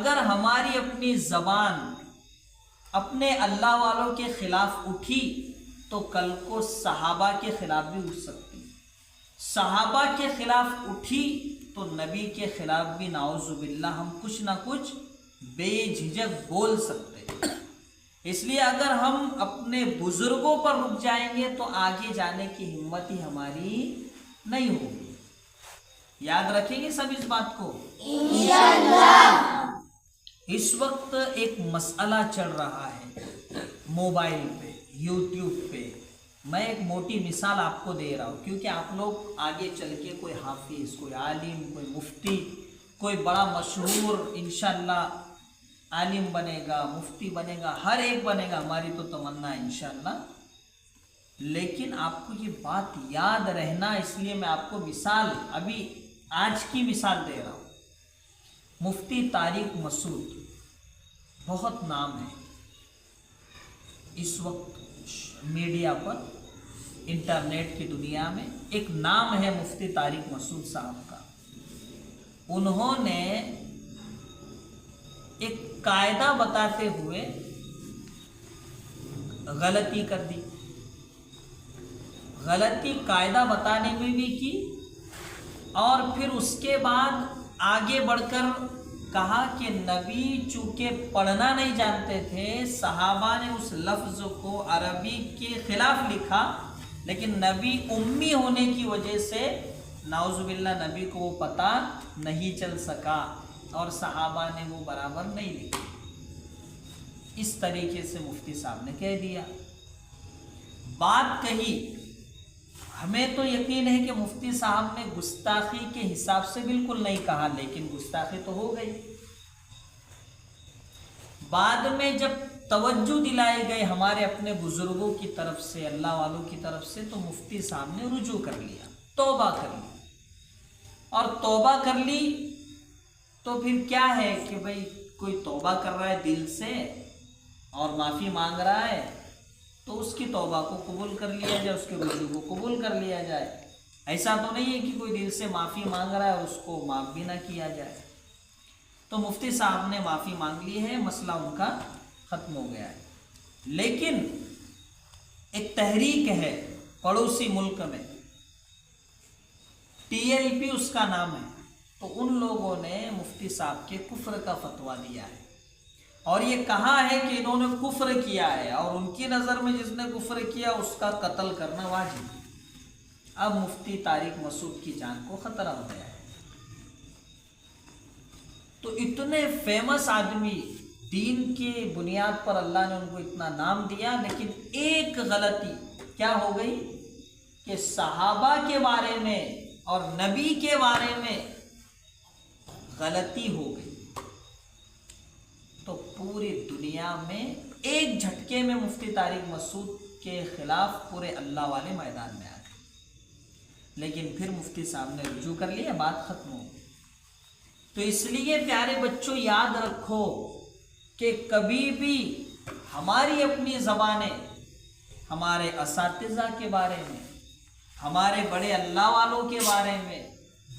اگر ہماری اپنی زبان اپنے اللہ والوں کے خلاف اٹھی تو کل کو صحابہ کے خلاف بھی اٹھ سکتی، صحابہ کے خلاف اٹھی تو نبی کے خلاف بھی نعوذ باللہ ہم کچھ نہ کچھ بے جھجک بول سکتے ہیں۔ اس لیے اگر ہم اپنے بزرگوں پر رک جائیں گے تو آگے جانے کی ہمت ہی ہماری نہیں ہوگی۔ یاد رکھیں گے سب اس بات کو انشاءاللہ۔ اس وقت ایک مسئلہ چل رہا ہے موبائل پہ، یوٹیوب پہ۔ میں ایک موٹی مثال آپ کو دے رہا ہوں کیونکہ آپ لوگ آگے چل کے کوئی حافظ، کوئی عالم، کوئی مفتی، کوئی بڑا مشہور انشاءاللہ عالم بنے گا، مفتی بنے گا، ہر ایک بنے گا، ہماری تو تمنا ہے انشاءاللہ۔ لیکن آپ کو یہ بات یاد رہنا، اس لیے میں آپ کو مثال ابھی آج کی مثال دے رہا ہوں۔ مفتی طارق مسعود، بہت نام ہے اس وقت میڈیا پر، انٹرنیٹ کی دنیا میں ایک نام ہے مفتی طارق مسعود صاحب کا۔ انہوں نے ایک قاعدہ بتاتے ہوئے غلطی کر دی، غلطی قاعدہ بتانے میں بھی کی، اور پھر اس کے بعد آگے بڑھ کر کہا کہ نبی چونکہ پڑھنا نہیں جانتے تھے، صحابہ نے اس لفظ کو عربی کے خلاف لکھا، لیکن نبی امی ہونے کی وجہ سے نعوذ باللہ نبی کو وہ پتہ نہیں چل سکا اور صحابہ نے وہ برابر نہیں لکھا۔ اس طریقے سے مفتی صاحب نے کہہ دیا، بات کہی۔ ہمیں تو یقین ہے کہ مفتی صاحب نے گستاخی کے حساب سے بالکل نہیں کہا، لیکن گستاخی تو ہو گئی۔ بعد میں جب توجہ دلائے گئے ہمارے اپنے بزرگوں کی طرف سے، اللہ والوں کی طرف سے، تو مفتی صاحب نے رجوع کر لیا، توبہ کر لی۔ اور توبہ کر لی تو پھر کیا ہے کہ بھئی کوئی توبہ کر رہا ہے دل سے اور معافی مانگ رہا ہے تو اس کی توبہ کو قبول کر لیا جائے، اس کے رجوع کو قبول کر لیا جائے۔ ایسا تو نہیں ہے کہ کوئی دل سے معافی مانگ رہا ہے اور اس کو معاف بھی نہ کیا جائے۔ تو مفتی صاحب نے معافی مانگ لی ہے، مسئلہ ان کا ختم ہو گیا ہے۔ لیکن ایک تحریک ہے پڑوسی ملک میں، TLP اس کا نام ہے، تو ان لوگوں نے مفتی صاحب کے کفر کا فتویٰ دیا ہے اور یہ کہا ہے کہ انہوں نے کفر کیا ہے، اور ان کی نظر میں جس نے کفر کیا اس کا قتل کرنا واجب ہے۔ اب مفتی طارق مسعود کی جان کو خطرہ ہو گیا ہے۔ تو اتنے فیمس آدمی، دین کی بنیاد پر اللہ نے ان کو اتنا نام دیا، لیکن ایک غلطی کیا ہو گئی کہ صحابہ کے بارے میں اور نبی کے بارے میں غلطی ہو گئی، تو پوری دنیا میں ایک جھٹکے میں مفتی طارق مسعود کے خلاف پورے اللہ والے میدان میں آ گئے۔ لیکن پھر مفتی صاحب نے رجوع کر لیا، بات ختم ہو گئی۔ تو اس لیے پیارے بچوں یاد رکھو کہ کبھی بھی ہماری اپنی زبانیں ہمارے اساتذہ کے بارے میں، ہمارے بڑے اللہ والوں کے بارے میں،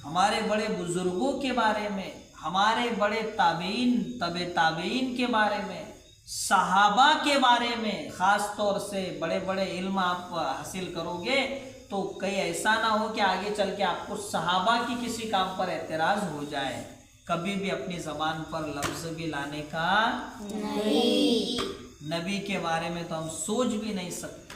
ہمارے بڑے بزرگوں کے بارے میں، ہمارے بڑے تابعین، تابعین کے بارے میں، صحابہ کے بارے میں، خاص طور سے بڑے بڑے علم آپ حاصل کرو گے تو کہیں ایسا نہ ہو کہ آگے چل کے آپ کو صحابہ کی کسی کام پر اعتراض ہو جائے۔ کبھی بھی اپنی زبان پر لفظ بھی لانے کا نہیں، نبی کے بارے میں تو ہم سوچ بھی نہیں سکتے۔